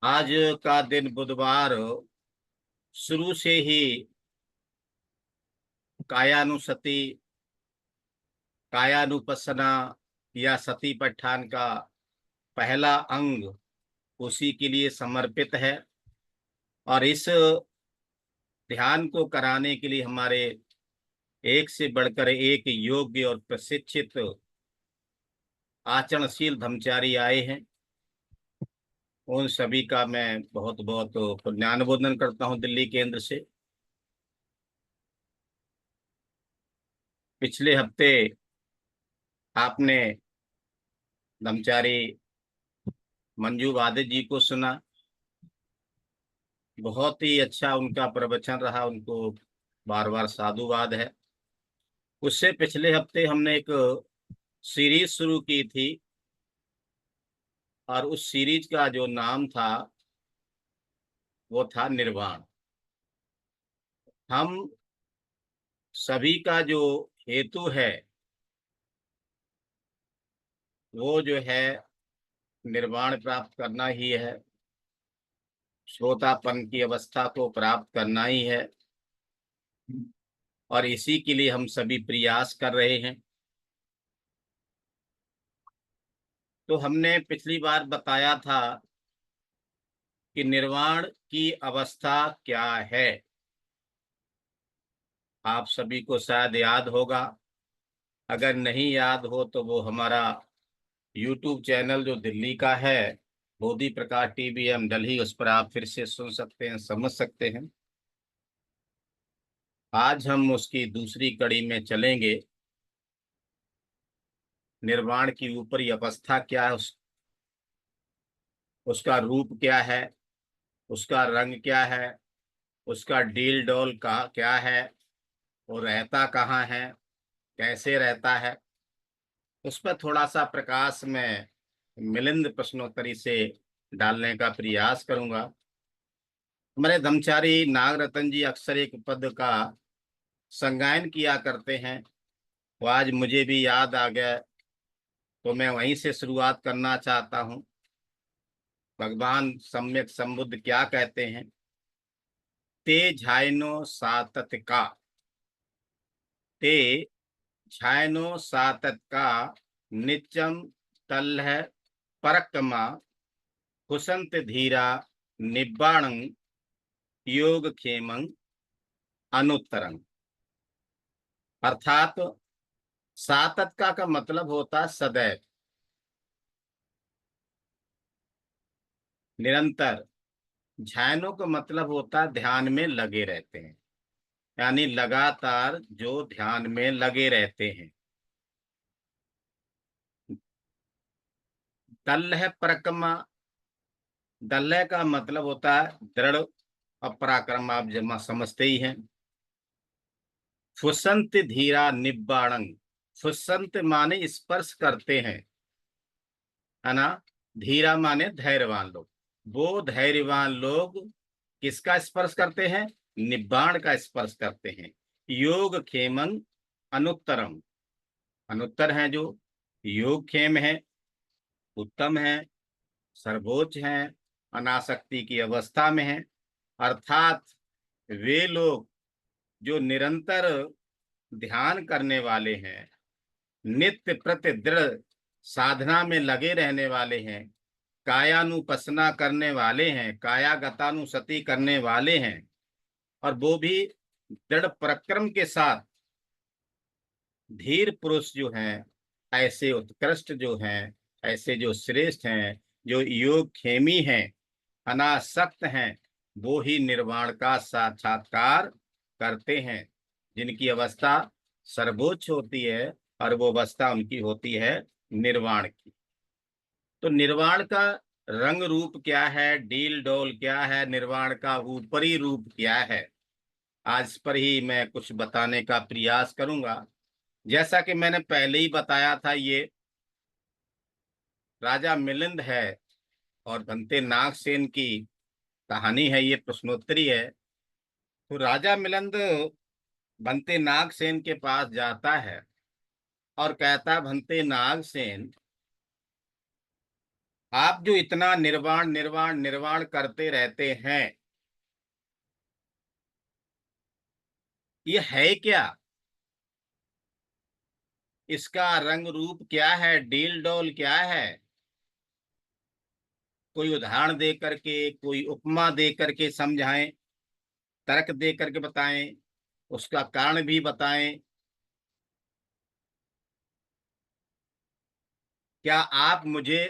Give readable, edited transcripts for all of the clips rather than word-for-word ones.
आज का दिन बुधवार शुरू से ही कायानुसति कायानुपसना या सती पठान का पहला अंग उसी के लिए समर्पित है। और इस ध्यान को कराने के लिए हमारे एक से बढ़कर एक योग्य और प्रशिक्षित आचरणशील ब्रह्मचारी आए हैं। उन सभी का मैं बहुत बहुत पुण्यानुमोदन करता हूं दिल्ली केंद्र से। पिछले हफ्ते आपने ब्रह्मचारी मंजू वादे जी को सुना। बहुत ही अच्छा उनका प्रवचन रहा, उनको बार बार साधुवाद है। उससे पिछले हफ्ते हमने एक सीरीज शुरू की थी और उस सीरीज का जो नाम था वो था निर्वाण। हम सभी का जो हेतु है वो जो है निर्वाण प्राप्त करना ही है, श्रोतापन की अवस्था को प्राप्त करना ही है। और इसी के लिए हम सभी प्रयास कर रहे हैं। तो हमने पिछली बार बताया था कि निर्वाण की अवस्था क्या है। आप सभी को शायद याद होगा। अगर नहीं याद हो तो वो हमारा यूट्यूब चैनल जो दिल्ली का है, बोधि प्रकाश टीवीएम दिल्ली, उस पर आप फिर से सुन सकते हैं, समझ सकते हैं। आज हम उसकी दूसरी कड़ी में चलेंगे। निर्वाण की ऊपरी अवस्था क्या है, उसका रूप क्या है, उसका रंग क्या है, उसका डील डोल का क्या है, वो रहता कहाँ है, कैसे रहता है, उस पर थोड़ा सा प्रकाश में मिलिंद प्रश्नोत्तरी से डालने का प्रयास करूंगा। हमारे धर्मचारी नागरत्न जी अक्सर एक पद का संगायन किया करते हैं। वो आज मुझे भी याद आ गया, तो मैं वहीं से शुरुआत करना चाहता हूँ। भगवान सम्यक संबुद्ध क्या कहते हैं? ते झायनो सातत का, ते झायनो सातत का, नित्यम तल्ह परक्रमा, कुसंत धीरा निब्बाणं, योग क्षेमं अनुत्तरं। अर्थात सातत का मतलब होता है सदैव, निरंतर। ध्यानों का मतलब होता है ध्यान में लगे रहते हैं, यानी लगातार जो ध्यान में लगे रहते हैं। दल्ह पराक्रम, दल्ह का मतलब होता है दृढ़ और पराक्रम, आप जमा समझते ही हैं। फुसंत धीरा निब्बाणं, फुसंत माने स्पर्श करते हैं, है ना। धीरा माने धैर्यवान लोग। वो धैर्यवान लोग किसका स्पर्श करते हैं? निब्बाण का स्पर्श करते हैं। योग क्षेमं अनुत्तरम, अनुत्तर है जो योग क्षेम है, उत्तम है, सर्वोच्च है, अनासक्ति की अवस्था में है। अर्थात वे लोग जो निरंतर ध्यान करने वाले हैं, नित्य प्रति दृढ़ साधना में लगे रहने वाले हैं, कायानुपसना करने वाले हैं, कायागतानुसति करने वाले हैं, और वो भी दृढ़ पराक्रम के साथ। धीर पुरुष जो हैं, ऐसे उत्कृष्ट जो हैं, ऐसे जो श्रेष्ठ हैं, जो योग खेमी हैं, अनासक्त हैं, वो ही निर्वाण का साक्षात्कार करते हैं, जिनकी अवस्था सर्वोच्च होती है। और वो अवस्था उनकी होती है निर्वाण की। तो निर्वाण का रंग रूप क्या है, डील डोल क्या है, निर्वाण का ऊपरी रूप क्या है, आज इस पर ही मैं कुछ बताने का प्रयास करूंगा। जैसा कि मैंने पहले ही बताया था, ये राजा मिलिंद है और बनते नागसेन की कहानी है, ये प्रश्नोत्तरी है। तो राजा मिलिंद बनते नागसेन के पास जाता है और कहता, बनते नागसेन, आप जो इतना निर्वाण निर्वाण निर्वाण करते रहते हैं, ये है क्या? इसका रंग रूप क्या है? डील डोल क्या है? कोई उदाहरण दे करके, कोई उपमा दे करके समझाएं, तर्क दे करके बताएं, उसका कारण भी बताएं। क्या आप मुझे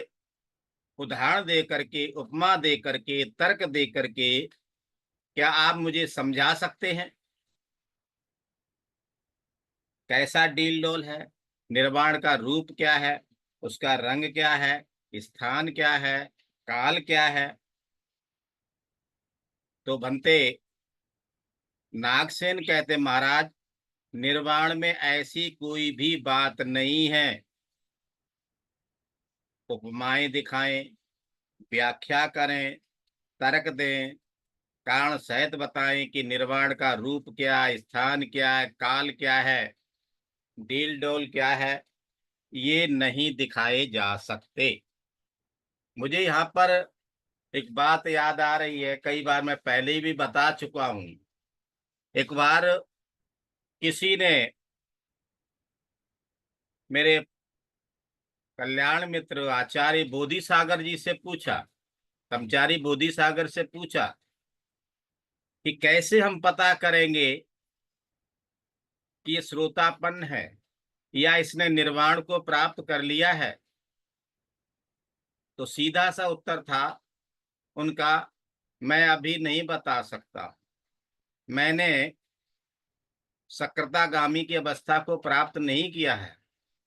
उदाहरण दे करके, उपमा दे करके, तर्क दे करके, क्या आप मुझे समझा सकते हैं कैसा डील डोल है? निर्वाण का रूप क्या है? उसका रंग क्या है? स्थान क्या है? काल क्या है? तो बनते नागसेन कहते, महाराज, निर्वाण में ऐसी कोई भी बात नहीं है। उपमाएं दिखाएं, व्याख्या करें, तर्क दें, कारण सहित बताएं कि निर्वाण का रूप क्या, स्थान क्या है, काल क्या है, डील डोल क्या है, ये नहीं दिखाए जा सकते। मुझे यहाँ पर एक बात याद आ रही है, कई बार मैं पहले ही भी बता चुका हूं। एक बार किसी ने मेरे कल्याण मित्र आचार्य बोधि सागर जी से पूछा, ब्रह्मचारी बोधि सागर से पूछा कि कैसे हम पता करेंगे कि ये श्रोतापन्न है या इसने निर्वाण को प्राप्त कर लिया है। तो सीधा सा उत्तर था उनका, मैं अभी नहीं बता सकता। मैंने सकृतागामी की अवस्था को प्राप्त नहीं किया है,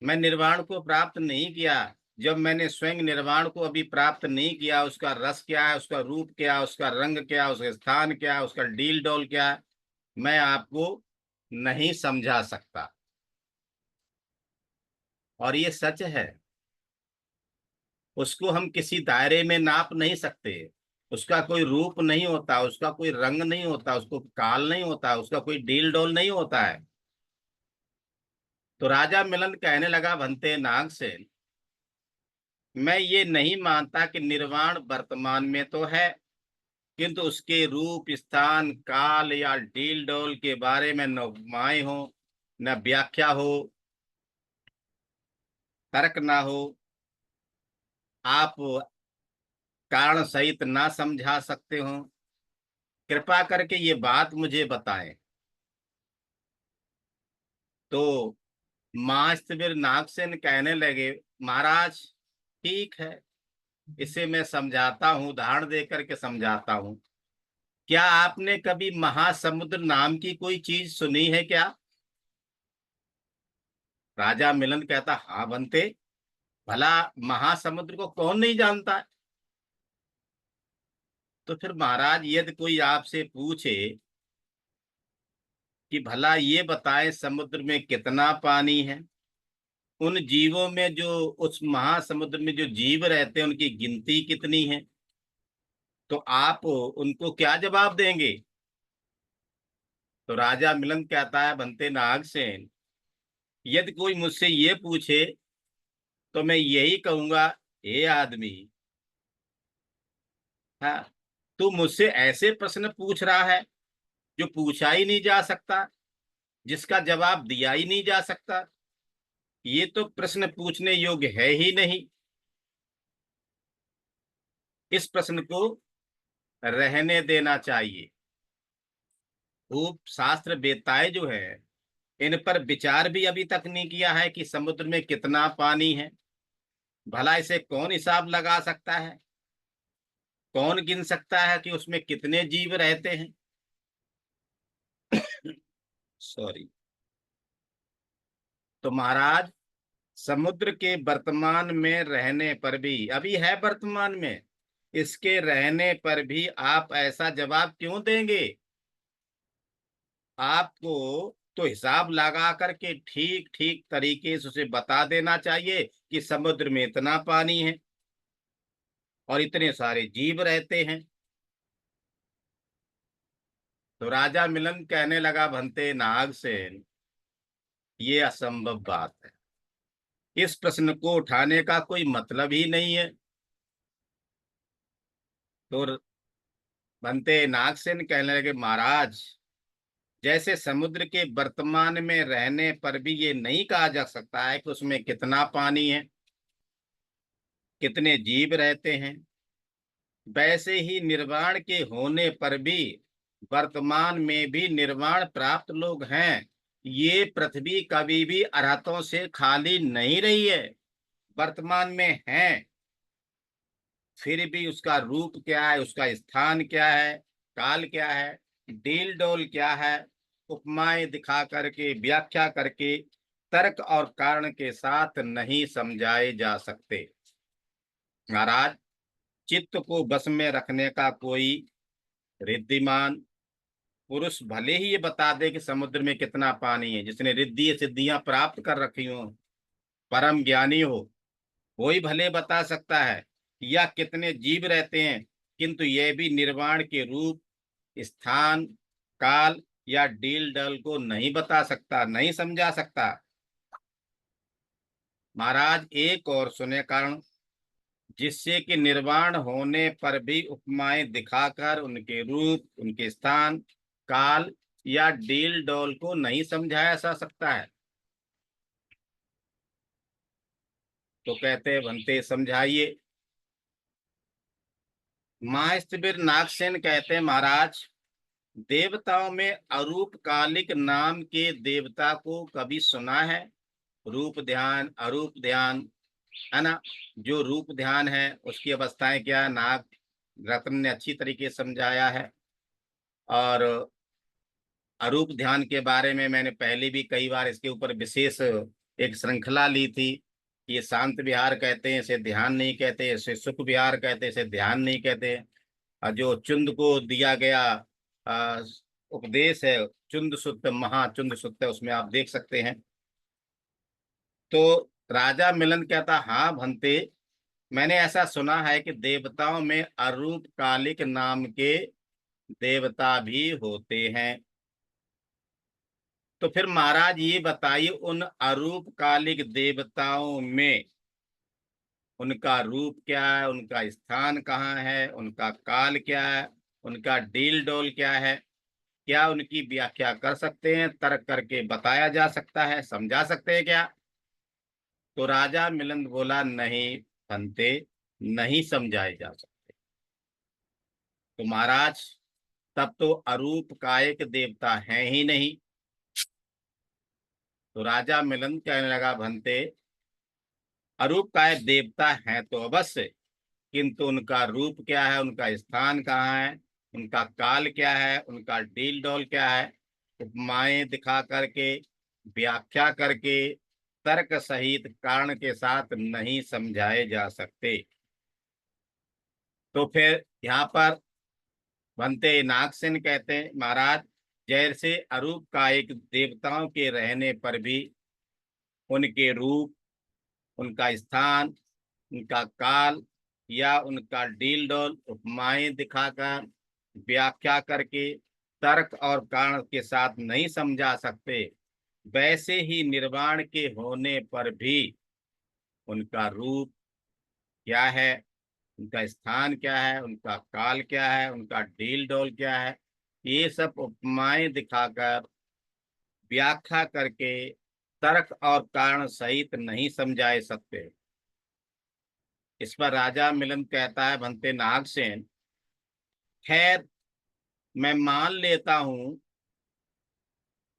मैं निर्वाण को प्राप्त नहीं किया। जब मैंने स्वयं निर्वाण को अभी प्राप्त नहीं किया, उसका रस क्या है, उसका रूप क्या, उसका रंग क्या, उसका स्थान क्या, उसका डील डोल क्या है, मैं आपको नहीं समझा सकता। और ये सच है। उसको हम किसी दायरे में नाप नहीं सकते। उसका कोई रूप नहीं होता, उसका कोई रंग नहीं होता, उसको काल नहीं होता, उसका कोई डील डोल नहीं होता है। तो राजा मिलन कहने लगा, भंते नागसेन, मैं ये नहीं मानता कि निर्वाण वर्तमान में तो है, किंतु उसके रूप, स्थान, काल या डील डोल के बारे में न उपमाएं हो, न व्याख्या हो, तर्क ना हो, आप कारण सहित ना समझा सकते हो। कृपा करके ये बात मुझे बताएं। तो महास्तवीर नागसेन कहने लगे, महाराज, ठीक है, इसे मैं समझाता हूँ, उदाहरण दे करके समझाता हूँ। क्या आपने कभी महासमुद्र नाम की कोई चीज सुनी है क्या? राजा मिलन कहता, हाँ बनते, भला महासमुद्र को कौन नहीं जानता है। तो फिर महाराज, यदि कोई आपसे पूछे कि भला ये बताए समुद्र में कितना पानी है, उन जीवों में जो, उस महासमुद्र में जो जीव रहते हैं, उनकी गिनती कितनी है, तो आप उनको क्या जवाब देंगे? तो राजा मिलन कहता है, बनते नागसेन, यदि कोई मुझसे ये पूछे तो मैं यही कहूंगा, हे आदमी, हाँ, तू मुझसे ऐसे प्रश्न पूछ रहा है जो पूछा ही नहीं जा सकता, जिसका जवाब दिया ही नहीं जा सकता। ये तो प्रश्न पूछने योग्य है ही नहीं। इस प्रश्न को रहने देना चाहिए। खूब शास्त्र वेत्ताएं जो है, इन पर विचार भी अभी तक नहीं किया है कि समुद्र में कितना पानी है। भला इसे कौन हिसाब लगा सकता है? कौन गिन सकता है कि उसमें कितने जीव रहते हैं? सॉरी। तो महाराज, समुद्र के वर्तमान में रहने पर भी, अभी है वर्तमान में, इसके रहने पर भी आप ऐसा जवाब क्यों देंगे? आपको तो हिसाब लगा करके ठीक ठीक तरीके से उसे बता देना चाहिए कि समुद्र में इतना पानी है और इतने सारे जीव रहते हैं। तो राजा मिलन कहने लगा, भंते नागसेन, ये असंभव बात है। इस प्रश्न को उठाने का कोई मतलब ही नहीं है। तो बनते नागसेन कहने लगे, महाराज जैसे समुद्र के वर्तमान में रहने पर भी ये नहीं कहा जा सकता है कि उसमें कितना पानी है, कितने जीव रहते हैं, वैसे ही निर्वाण के होने पर भी वर्तमान में भी निर्वाण प्राप्त लोग हैं। ये पृथ्वी कभी भी अरहतों से खाली नहीं रही है, वर्तमान में है। फिर भी उसका रूप क्या है, उसका स्थान क्या है, काल क्या है, डील डोल क्या है, उपमाएं दिखा करके, व्याख्या करके, तर्क और कारण के साथ नहीं समझाए जा सकते। महाराज चित्त को बस में रखने का कोई रिद्धिमान पुरुष भले ही ये बता दे कि समुद्र में कितना पानी है, जिसने रिद्धि सिद्धियां प्राप्त कर रखी हो, परम ज्ञानी हो, वो ही भले बता सकता है या कितने जीव रहते हैं, किंतु यह भी निर्वाण के रूप, स्थान, काल या डील डल को नहीं बता सकता, नहीं समझा सकता। महाराज एक और सुने कारण, जिससे कि निर्वाण होने पर भी उपमाएं दिखाकर उनके रूप, उनके स्थान, काल या डील डोल को नहीं समझाया जा सकता है। तो कहते बनते समझाइए। महास्तिबिर नागसेन कहते हैं, महाराज देवताओं में अरूप कालिक नाम के देवता को कभी सुना है? रूप ध्यान, अरूप ध्यान, है ना। जो रूप ध्यान है उसकी अवस्थाएं क्या, नाग रत्न ने अच्छी तरीके से समझाया है। और अरूप ध्यान के बारे में मैंने पहले भी कई बार इसके ऊपर विशेष एक श्रृंखला ली थी। ये शांत विहार कहते हैं, इसे ध्यान नहीं कहते, इसे सुख विहार कहते हैं, इसे ध्यान नहीं कहते। और जो चुंद को दिया गया अ, उपदेश है, चुंद सुत्त, महाचुंद सुत्त, उसमें आप देख सकते हैं। तो राजा मिलन कहता, हाँ भंते, मैंने ऐसा सुना है कि देवताओं में अरूप कालिक नाम के देवता भी होते हैं। तो फिर महाराज ये बताइए, उन अरूप कालिक देवताओं में उनका रूप क्या है, उनका स्थान कहाँ है, उनका काल क्या है, उनका डील डोल क्या है? क्या उनकी व्याख्या कर सकते हैं, तर्क करके बताया जा सकता है, समझा सकते हैं क्या? तो राजा मिलन बोला, नहीं बनते, नहीं समझाए जा सकते। तो महाराज तब तो अरूप कायिक देवता है ही नहीं। तो राजा मिलन कहने लगा, भंते अरूप कायिक देवता हैं तो अवश्य, किंतु उनका रूप क्या है, उनका स्थान कहाँ है, उनका काल क्या है, उनका डील डोल क्या है, उपमाएं दिखा करके, व्याख्या करके, तर्क सहित कारण के साथ नहीं समझाए जा सकते। तो फिर यहाँ पर बनते नागसेन कहते हैं, महाराज जैसे अरूप कायिक देवताओं के रहने पर भी उनके रूप, उनका स्थान, उनका काल या उनका डील डोल उपमाएं दिखाकर, व्याख्या करके, तर्क और कारण के साथ नहीं समझा सकते, वैसे ही निर्वाण के होने पर भी उनका रूप क्या है, उनका स्थान क्या है, उनका काल क्या है, उनका डील डोल क्या है, ये सब उपमाएं दिखाकर, व्याख्या करके, तर्क और कारण सहित नहीं समझाए सकते। इस पर राजा मिलन कहता है, भंते नागसेन, खैर मैं मान लेता हूं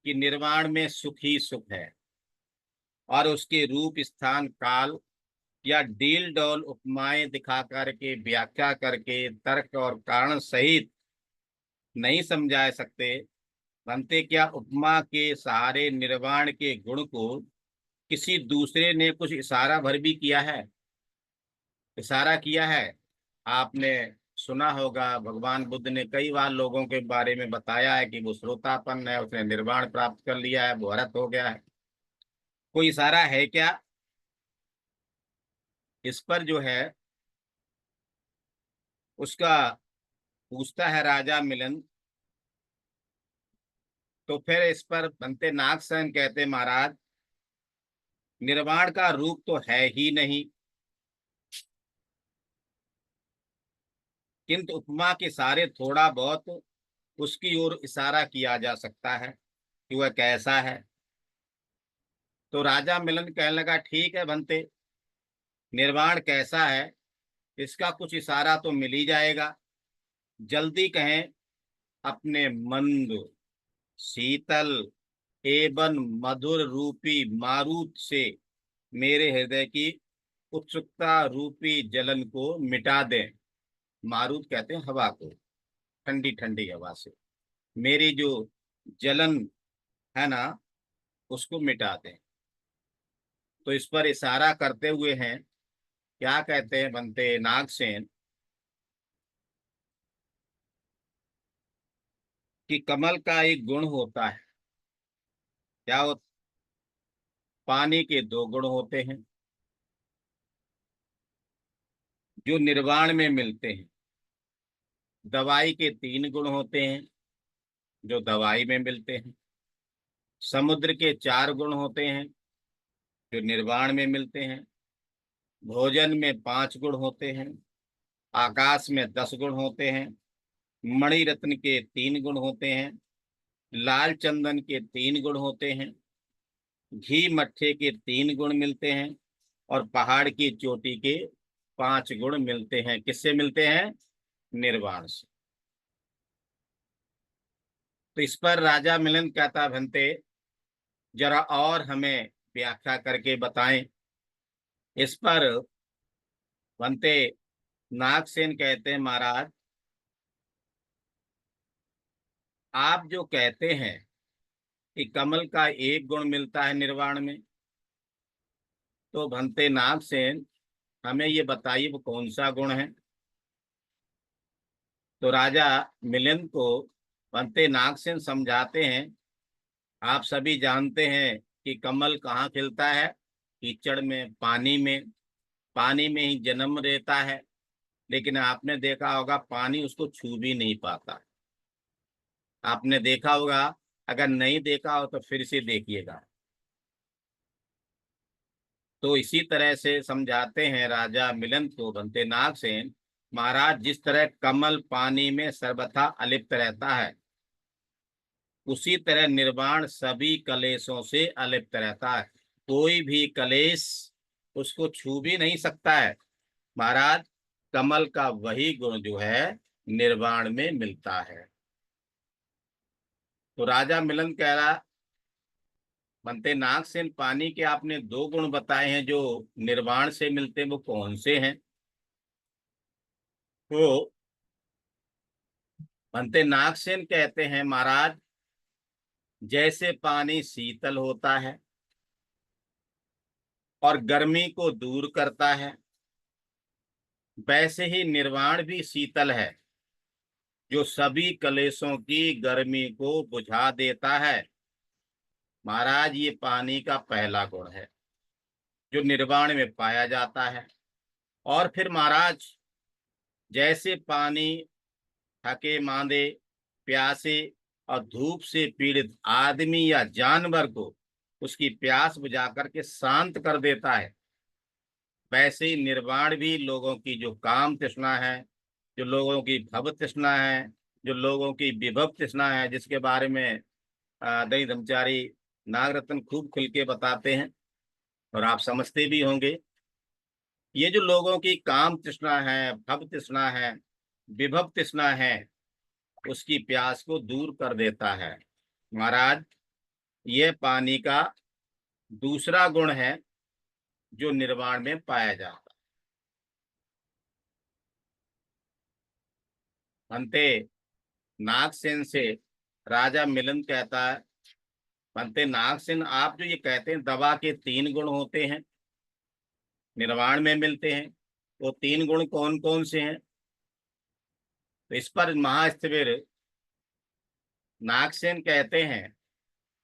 कि निर्वाण में सुख ही सुख है, और उसके रूप, स्थान, काल या डील डोल उपमाएं दिखा करके, व्याख्या करके, तर्क और कारण सहित नहीं समझा सकते। बनते क्या उपमा के सहारे निर्वाण के गुण को किसी दूसरे ने कुछ इशारा भर भी किया है, इशारा किया है? आपने सुना होगा भगवान बुद्ध ने कई बार लोगों के बारे में बताया है कि वो श्रोतापन्न है, उसने निर्वाण प्राप्त कर लिया है, वो अरहत हो गया है। कोई इशारा है क्या? इस पर जो है उसका पूछता है राजा मिलन। तो फिर इस पर बनते नागसेन कहते, महाराज निर्वाण का रूप तो है ही नहीं, किंतु उपमा के सारे थोड़ा बहुत उसकी ओर इशारा किया जा सकता है कि वह कैसा है। तो राजा मिलन कहने लगा, ठीक है बनते, निर्वाण कैसा है इसका कुछ इशारा तो मिल ही जाएगा। जल्दी कहें, अपने मंद, शीतल एवं मधुर रूपी मारुत से मेरे हृदय की उत्सुकता रूपी जलन को मिटा दें। मारुत कहते हैं हवा को, ठंडी ठंडी हवा से मेरी जो जलन है ना, उसको मिटा दें। तो इस पर इशारा करते हुए हैं, क्या कहते हैं बनते नागसेन, कि कमल का एक गुण होता है। क्या होता? पानी के दो गुण होते हैं जो निर्वाण में मिलते हैं। दवाई के तीन गुण होते हैं जो दवाई में मिलते हैं। समुद्र के चार गुण होते हैं जो निर्वाण में मिलते हैं। भोजन में पांच गुण होते हैं। आकाश में 10 गुण होते हैं। मणि रत्न के तीन गुण होते हैं। लाल चंदन के तीन गुण होते हैं। घी मट्ठे के तीन गुण मिलते हैं। और पहाड़ की चोटी के पांच गुण मिलते हैं। किससे मिलते हैं? निर्वाण से। तो इस पर राजा मिलन कहता, भंते जरा और हमें व्याख्या करके बताएं। इस पर भंते नागसेन कहते हैं, महाराज आप जो कहते हैं कि कमल का एक गुण मिलता है निर्वाण में, तो भंते नागसेन हमें ये बताइए वो कौन सा गुण है। तो राजा मिलिंद को भंते नागसेन समझाते हैं, आप सभी जानते हैं कि कमल कहाँ खिलता है? कीचड़ में, पानी में। पानी में ही जन्म लेता है, लेकिन आपने देखा होगा पानी उसको छू भी नहीं पाता। आपने देखा होगा, अगर नहीं देखा हो तो फिर से देखिएगा। तो इसी तरह से समझाते हैं राजा मिलन को बनते नागसेन, महाराज जिस तरह कमल पानी में सर्वथा अलिप्त रहता है, उसी तरह निर्वाण सभी कलेशों से अलिप्त रहता है। कोई भी कलेश उसको छू भी नहीं सकता है। महाराज कमल का वही गुण जो है निर्वाण में मिलता है। तो राजा मिलन कह रहा, बनते नागसेन पानी के आपने दो गुण बताए हैं जो निर्वाण से मिलते हैं, वो कौन से हैं? तो बनते नागसेन कहते हैं, महाराज जैसे पानी शीतल होता है और गर्मी को दूर करता है, वैसे ही निर्वाण भी शीतल है जो सभी कलेशों की गर्मी को बुझा देता है। महाराज ये पानी का पहला गुण है जो निर्वाण में पाया जाता है। और फिर महाराज जैसे पानी थके मांदे, प्यासे और धूप से पीड़ित आदमी या जानवर को उसकी प्यास बुझा करके शांत कर देता है, वैसे ही निर्वाण भी लोगों की जो काम तृष्णा है, जो लोगों की भव तृष्णा है, जो लोगों की विभव तृष्णा है, जिसके बारे में दई धर्मचारी नागरत्न खूब खुल के बताते हैं और आप समझते भी होंगे। ये जो लोगों की काम तृष्णा है, भव तृष्णा है, विभव तृष्णा है, उसकी प्यास को दूर कर देता है। महाराज ये पानी का दूसरा गुण है जो निर्वाण में पाया जाता है। अंते नागसेन से राजा मिलन कहता है, बनते नागसेन आप जो ये कहते हैं दवा के तीन गुण होते हैं, निर्वाण में मिलते हैं, वो तीन गुण कौन कौन से हैं? तो इस पर महास्थविर नागसेन कहते हैं,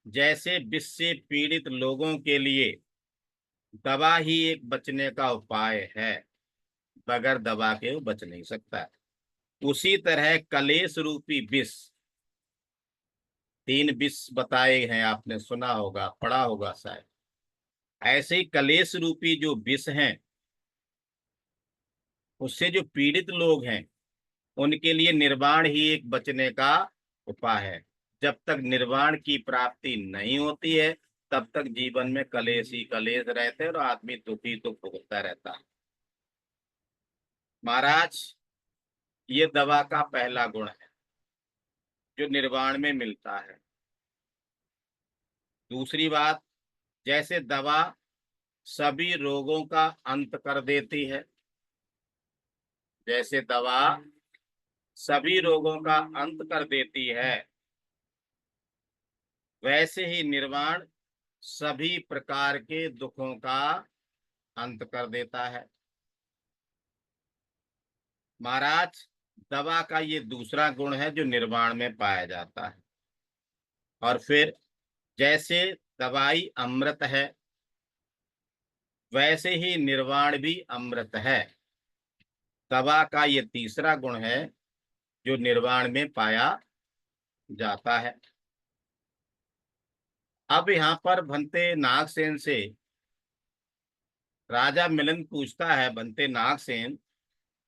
जैसे विष से पीड़ित लोगों के लिए दवा ही एक बचने का उपाय है, बगैर दवा के वो बच नहीं सकता, उसी तरह कलेश रूपी विष, तीन विष बताए हैं, आपने सुना होगा, पढ़ा होगा शायद। ऐसे ही कलेश रूपी जो विष हैं, उससे जो पीड़ित लोग हैं, उनके लिए निर्वाण ही एक बचने का उपाय है। जब तक निर्वाण की प्राप्ति नहीं होती है तब तक जीवन में कलेश ही कलेश रहते हैं और आदमी दुखी तो भुगतता रहता है। महाराज, ये दवा का पहला गुण है जो निर्वाण में मिलता है। दूसरी बात, जैसे दवा सभी रोगों का अंत कर देती है, जैसे दवा सभी रोगों का अंत कर देती है, वैसे ही निर्वाण सभी प्रकार के दुखों का अंत कर देता है। महाराज, दवा का ये दूसरा गुण है जो निर्वाण में पाया जाता है। और फिर जैसे दवाई अमृत है वैसे ही निर्वाण भी अमृत है। दवा का ये तीसरा गुण है जो निर्वाण में पाया जाता है। अब यहाँ पर भंते नागसेन से राजा मिलन पूछता है, भंते नागसेन,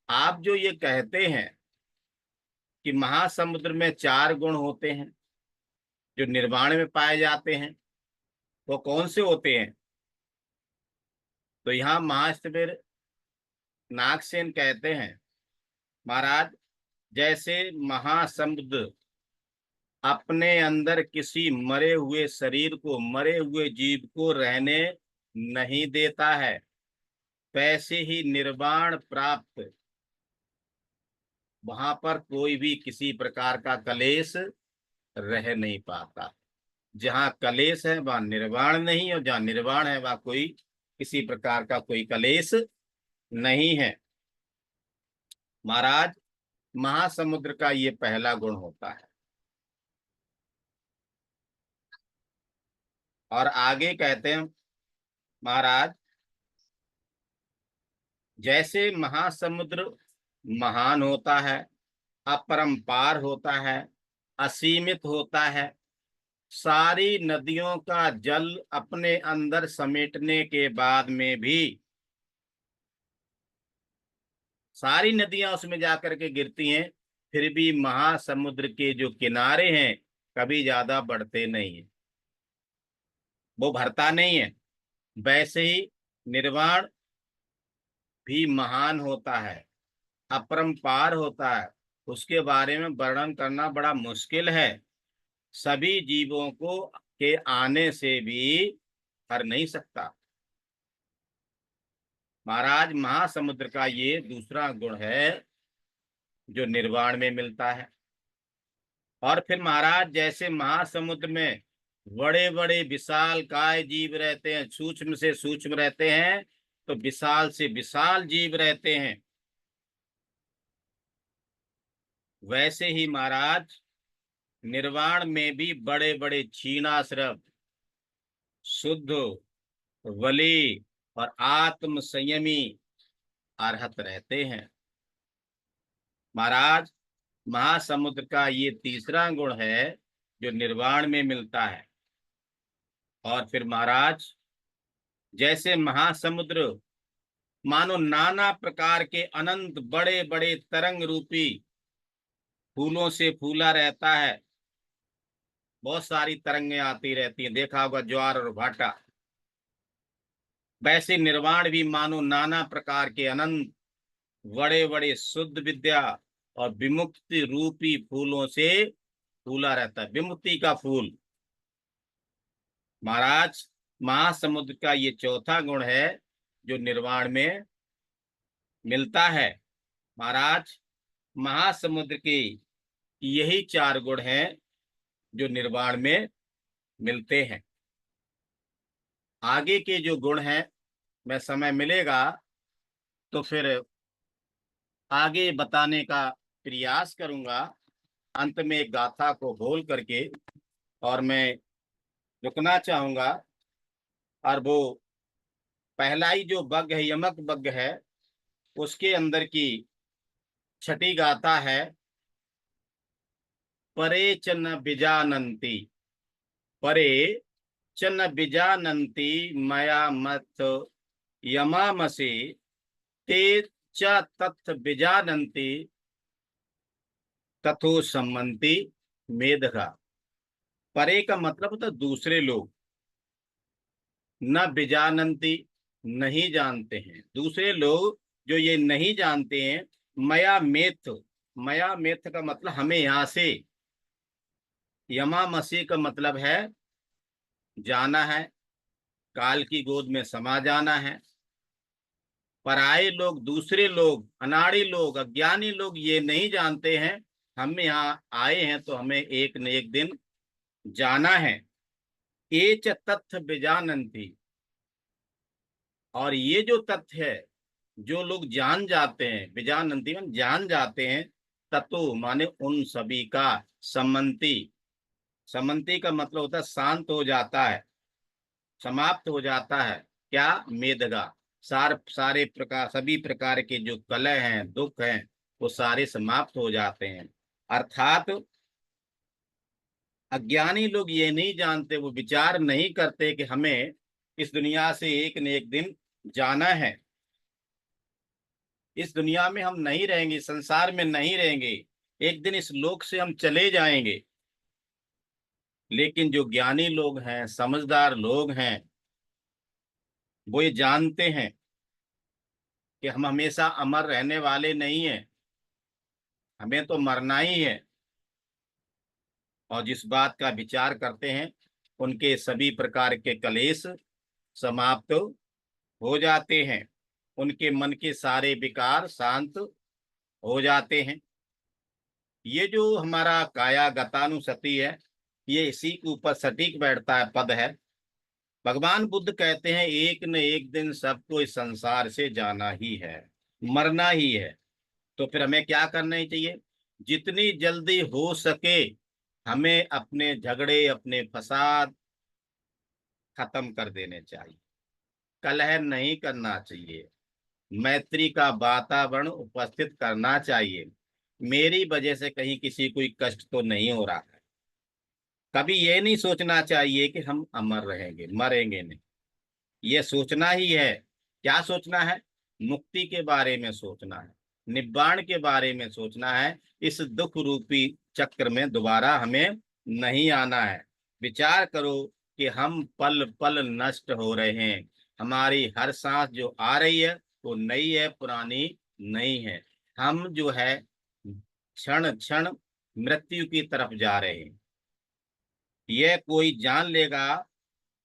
आप जो ये कहते हैं कि महासमुद्र में 4 गुण होते हैं जो निर्वाण में पाए जाते हैं, वो कौन से होते हैं? तो यहाँ महास्थविर नागसेन कहते हैं, महाराज, जैसे महासमुद्र अपने अंदर किसी मरे हुए शरीर को, मरे हुए जीव को रहने नहीं देता है, वैसे ही निर्वाण प्राप्त वहां पर कोई भी किसी प्रकार का कलेश रह नहीं पाता। जहाँ कलेश है वहां निर्वाण नहीं, और जहाँ निर्वाण है वहां कोई किसी प्रकार का कोई कलेश नहीं है। महाराज, महासमुद्र का ये पहला गुण होता है। और आगे कहते हैं, महाराज, जैसे महासमुद्र महान होता है, अपरंपार होता है, असीमित होता है, सारी नदियों का जल अपने अंदर समेटने के बाद में भी सारी नदियां उसमें जाकर के गिरती हैं, फिर भी महासमुद्र के जो किनारे हैं कभी ज्यादा बढ़ते नहीं है, वो भरता नहीं है। वैसे ही निर्वाण भी महान होता है, अपरंपार होता है, उसके बारे में वर्णन करना बड़ा मुश्किल है। सभी जीवों को के आने से भी हर नहीं सकता। महाराज, महासमुद्र का ये दूसरा गुण है जो निर्वाण में मिलता है। और फिर महाराज, जैसे महासमुद्र में बड़े बड़े विशाल काय जीव रहते हैं, सूक्ष्म से सूक्ष्म रहते हैं, तो विशाल से विशाल जीव रहते हैं, वैसे ही महाराज निर्वाण में भी बड़े बड़े क्षीणाश्रव, शुद्ध, वली और आत्म संयमी अरहत रहते हैं। महाराज, महासमुद्र का ये तीसरा गुण है जो निर्वाण में मिलता है। और फिर महाराज, जैसे महासमुद्र मानो नाना प्रकार के अनंत बड़े बड़े तरंग रूपी फूलों से फूला रहता है, बहुत सारी तरंगें आती रहती हैं, देखा होगा ज्वार और भाटा, वैसे निर्वाण भी मानो नाना प्रकार के अनंत बड़े बड़े शुद्ध विद्या और विमुक्ति रूपी फूलों से फूला रहता है, विमुक्ति का फूल। महाराज, महासमुद्र का ये चौथा गुण है जो निर्वाण में मिलता है। महाराज, महासमुद्र के यही 4 गुण हैं जो निर्वाण में मिलते हैं। आगे के जो गुण हैं मैं समय मिलेगा तो फिर आगे बताने का प्रयास करूंगा। अंत में एक गाथा को बोल करके और मैं रुकना चाहूंगा। और वो पहला ही जो बग है, यमक बग है, उसके अंदर की छठी गाथा है, परे च न बिजानंती, परे च न बिजानंती मया मत यमामसे ते च तत् बिजानंती तथो सम्मति मेधगा। परे का मतलब होता है दूसरे लोग। न विजानंती, नहीं जानते हैं दूसरे लोग, जो ये नहीं जानते हैं। मया मेथ, मया मेथ का मतलब हमें यहाँ से। यमा मसीह का मतलब है जाना है, काल की गोद में समा जाना है। पराये लोग, दूसरे लोग, अनाड़ी लोग, अज्ञानी लोग ये नहीं जानते हैं हम यहाँ आए हैं तो हमें एक न एक दिन जाना है। एच तथ्य विजानंती, और ये जो तथ्य है, जो लोग जान जाते हैं, विजानंती में जान जाते हैं। तत्व माने उन सभी का। सम्मति, सम्मति का मतलब होता है शांत हो जाता है, समाप्त हो जाता है। क्या? मेदगा। सारे प्रकार, सभी प्रकार के जो कलह हैं, दुख हैं, वो सारे समाप्त हो जाते हैं। अर्थात अज्ञानी लोग ये नहीं जानते, वो विचार नहीं करते कि हमें इस दुनिया से एक न एक दिन जाना है। इस दुनिया में हम नहीं रहेंगे, संसार में नहीं रहेंगे, एक दिन इस लोक से हम चले जाएंगे। लेकिन जो ज्ञानी लोग हैं, समझदार लोग हैं, वो ये जानते हैं कि हम हमेशा अमर रहने वाले नहीं हैं, हमें तो मरना ही है। और जिस बात का विचार करते हैं, उनके सभी प्रकार के कलेश समाप्त हो जाते हैं, उनके मन के सारे विकार शांत हो जाते हैं। ये जो हमारा काया गतानुसति है, ये इसी के ऊपर सटीक बैठता है पद है। भगवान बुद्ध कहते हैं एक न एक दिन सबको इस संसार से जाना ही है, मरना ही है। तो फिर हमें क्या करना ही चाहिए? जितनी जल्दी हो सके हमें अपने झगड़े, अपने फसाद खत्म कर देने चाहिए। कलह नहीं करना चाहिए, मैत्री का वातावरण उपस्थित करना चाहिए। मेरी वजह से कहीं किसी कोई कष्ट तो नहीं हो रहा है। कभी ये नहीं सोचना चाहिए कि हम अमर रहेंगे, मरेंगे नहीं। ये सोचना ही है। क्या सोचना है? मुक्ति के बारे में सोचना है, निब्बाण के बारे में सोचना है। इस दुख रूपी चक्र में दोबारा हमें नहीं आना है। विचार करो कि हम पल पल नष्ट हो रहे हैं। हमारी हर सांस जो आ रही है वो नई है, पुरानी नहीं है। हम जो है क्षण क्षण मृत्यु की तरफ जा रहे हैं। यह कोई जान लेगा,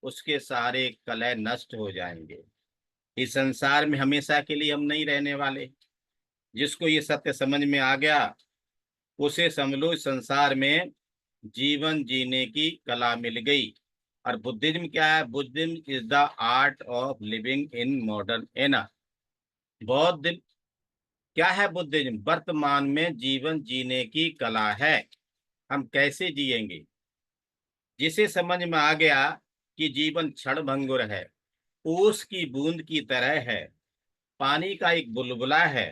उसके सारे कलह नष्ट हो जाएंगे। इस संसार में हमेशा के लिए हम नहीं रहने वाले। जिसको ये सत्य समझ में आ गया, उसे समझ लो इस संसार में जीवन जीने की कला मिल गई। और बुद्धिज्म क्या है? Buddhism is the art of living in modern era. बौद्ध क्या है? बुद्धिज्म वर्तमान में जीवन जीने की कला है। हम कैसे जिएंगे? जिसे समझ में आ गया कि जीवन क्षण भंगुर है, ओस की बूंद की तरह है, पानी का एक बुलबुला है,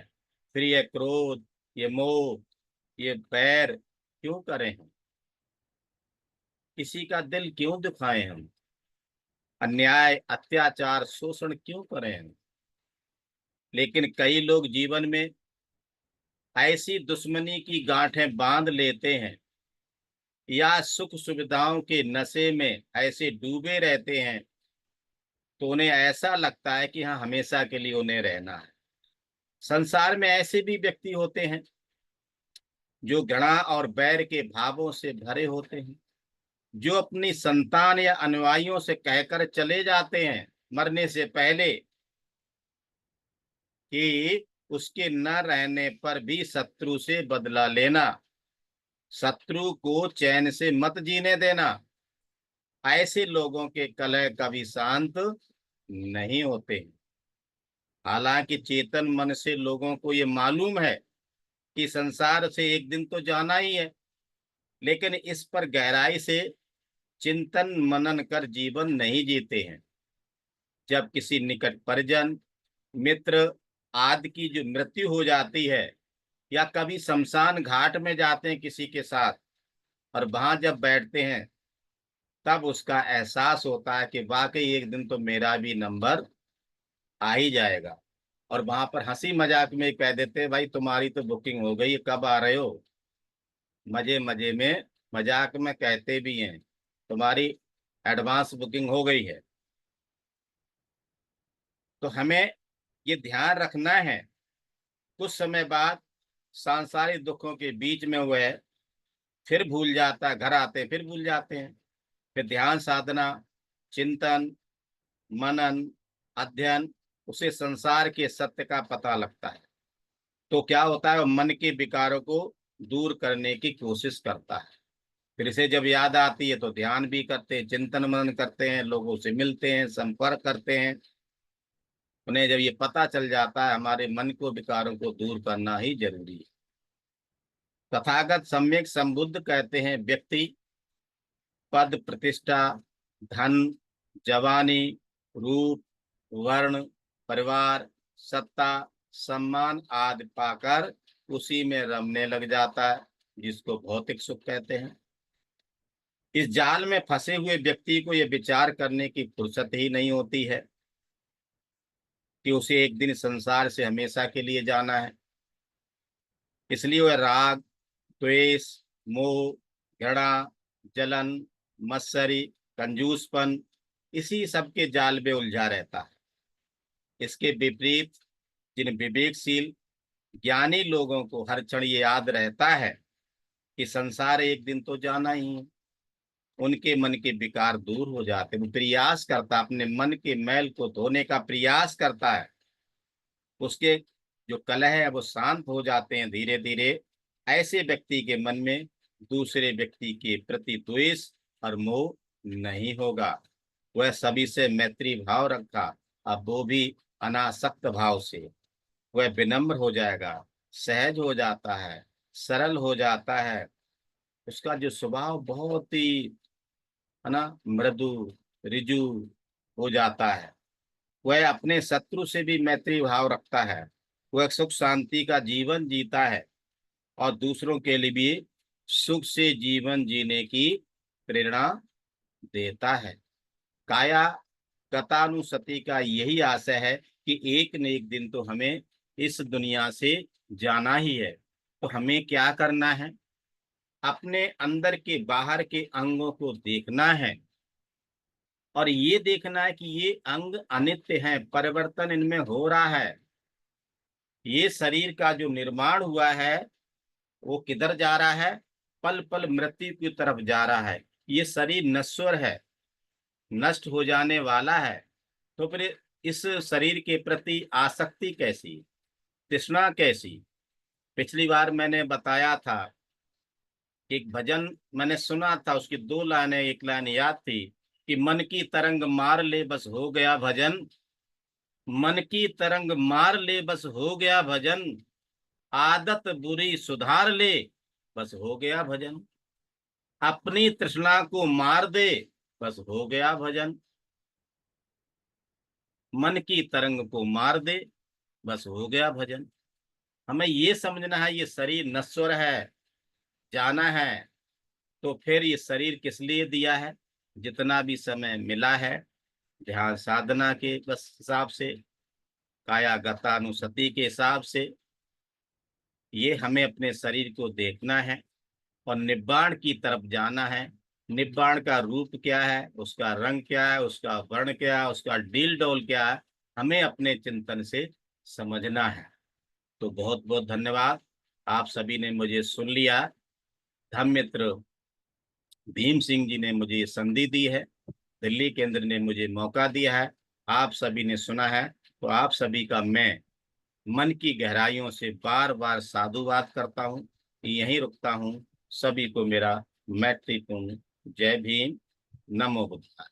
फिर ये क्रोध, ये मोह, ये बैर क्यों करें हम? किसी का दिल क्यों दुखाएं हम? अन्याय, अत्याचार, शोषण क्यों करें हम? लेकिन कई लोग जीवन में ऐसी दुश्मनी की गांठें बांध लेते हैं, या सुख सुविधाओं के नशे में ऐसे डूबे रहते हैं, तो उन्हें ऐसा लगता है कि हाँ हमेशा के लिए उन्हें रहना है। संसार में ऐसे भी व्यक्ति होते हैं जो घृणा और बैर के भावों से भरे होते हैं, जो अपनी संतान या अनुयायियों से कहकर चले जाते हैं मरने से पहले कि उसके न रहने पर भी शत्रु से बदला लेना, शत्रु को चैन से मत जीने देना। ऐसे लोगों के कलह कभी शांत नहीं होते। हालांकि चेतन मन से लोगों को ये मालूम है कि संसार से एक दिन तो जाना ही है, लेकिन इस पर गहराई से चिंतन मनन कर जीवन नहीं जीते हैं। जब किसी निकट परिजन, मित्र आदि की जो मृत्यु हो जाती है, या कभी शमशान घाट में जाते हैं किसी के साथ, और वहां जब बैठते हैं, तब उसका एहसास होता है कि वाकई एक दिन तो मेरा भी नंबर आ ही जाएगा। और वहां पर हंसी मजाक में कह देते हैं भाई तुम्हारी तो बुकिंग हो गई, कब आ रहे हो? मजे मजे में, मजाक में कहते भी हैं तुम्हारी एडवांस बुकिंग हो गई है। तो हमें ये ध्यान रखना है, कुछ समय बाद सांसारिक दुखों के बीच में हुए फिर भूल जाता है, घर आते फिर भूल जाते हैं। फिर ध्यान साधना, चिंतन, मनन, अध्ययन, उसे संसार के सत्य का पता लगता है। तो क्या होता है, वो मन के विकारों को दूर करने की कोशिश करता है। फिर इसे जब याद आती है तो ध्यान भी करते हैं, चिंतन मनन करते हैं, लोगों से मिलते हैं, संपर्क करते हैं। उन्हें जब ये पता चल जाता है हमारे मन को, विकारों को दूर करना ही जरूरी है। तथागत सम्यक संबुद्ध कहते हैं, व्यक्ति पद प्रतिष्ठा, धन, जवानी, रूप, वर्ण, परिवार, सत्ता, सम्मान आदि पाकर उसी में रमने लग जाता है, जिसको भौतिक सुख कहते हैं। इस जाल में फंसे हुए व्यक्ति को यह विचार करने की फुर्सत ही नहीं होती है कि उसे एक दिन संसार से हमेशा के लिए जाना है। इसलिए वह राग, द्वेष, मोह, घृणा, जलन, मत्सरी, कंजूसपन, इसी सब के जाल में उलझा रहता है। इसके विपरीत जिन विवेकशील ज्ञानी लोगों को हर क्षण ये याद रहता है कि संसार एक दिन तो जाना ही है, उनके मन के विकार दूर हो जाते हैं। वो प्रयास करता, अपने मन के मैल को धोने का प्रयास करता है, उसके जो कलह है वो शांत हो जाते हैं धीरे धीरे। ऐसे व्यक्ति के मन में दूसरे व्यक्ति के प्रति द्वेष और मोह नहीं होगा। वह सभी से मैत्री भाव रखा, अब वो भी अनासक्त भाव से। वह विनम्र हो जाएगा, सहज हो जाता है, सरल हो जाता है। उसका जो स्वभाव बहुत ही, है ना, मृदु, रिजु हो जाता है। वह अपने शत्रु से भी मैत्री भाव रखता है। वह सुख शांति का जीवन जीता है और दूसरों के लिए भी सुख से जीवन जीने की प्रेरणा देता है। काया गतानुसति का यही आशय है कि एक न एक दिन तो हमें इस दुनिया से जाना ही है। तो हमें क्या करना है, अपने अंदर के बाहर के अंगों को देखना है और ये देखना है कि ये अंग अनित्य हैं, परिवर्तन इनमें हो रहा है। ये शरीर का जो निर्माण हुआ है वो किधर जा रहा है, पल पल मृत्यु की तरफ जा रहा है। ये शरीर नश्वर है, नष्ट हो जाने वाला है। तो फिर इस शरीर के प्रति आसक्ति कैसी, तृष्णा कैसी। पिछली बार मैंने बताया था, एक भजन मैंने सुना था, उसकी दो लाइनें, एक लाइन याद थी कि मन की तरंग मार ले बस हो गया भजन, मन की तरंग मार ले बस हो गया भजन, आदत बुरी सुधार ले बस हो गया भजन, अपनी तृष्णा को मार दे बस हो गया भजन। मन की तरंग को मार दे बस हो गया भजन। हमें ये समझना है ये शरीर नश्वर है, जाना है। तो फिर ये शरीर किस लिए दिया है, जितना भी समय मिला है ध्यान साधना के बस हिसाब से, काया गतानुसति के हिसाब से, ये हमें अपने शरीर को देखना है और निब्बाण की तरफ जाना है। निब्बाण का रूप क्या है, उसका रंग क्या है, उसका वर्ण क्या है, उसका डील डोल क्या है, हमें अपने चिंतन से समझना है। तो बहुत बहुत धन्यवाद, आप सभी ने मुझे सुन लिया। धम्म मित्र भीम सिंह जी ने मुझे ये संधि दी है, दिल्ली केंद्र ने मुझे मौका दिया है, आप सभी ने सुना है। तो आप सभी का मैं मन की गहराइयों से बार बार साधुवाद करता हूँ, यहीं रुकता हूँ। सभी को मेरा मैत्रीपूर्ण जय भीम, नमो बुद्धाय।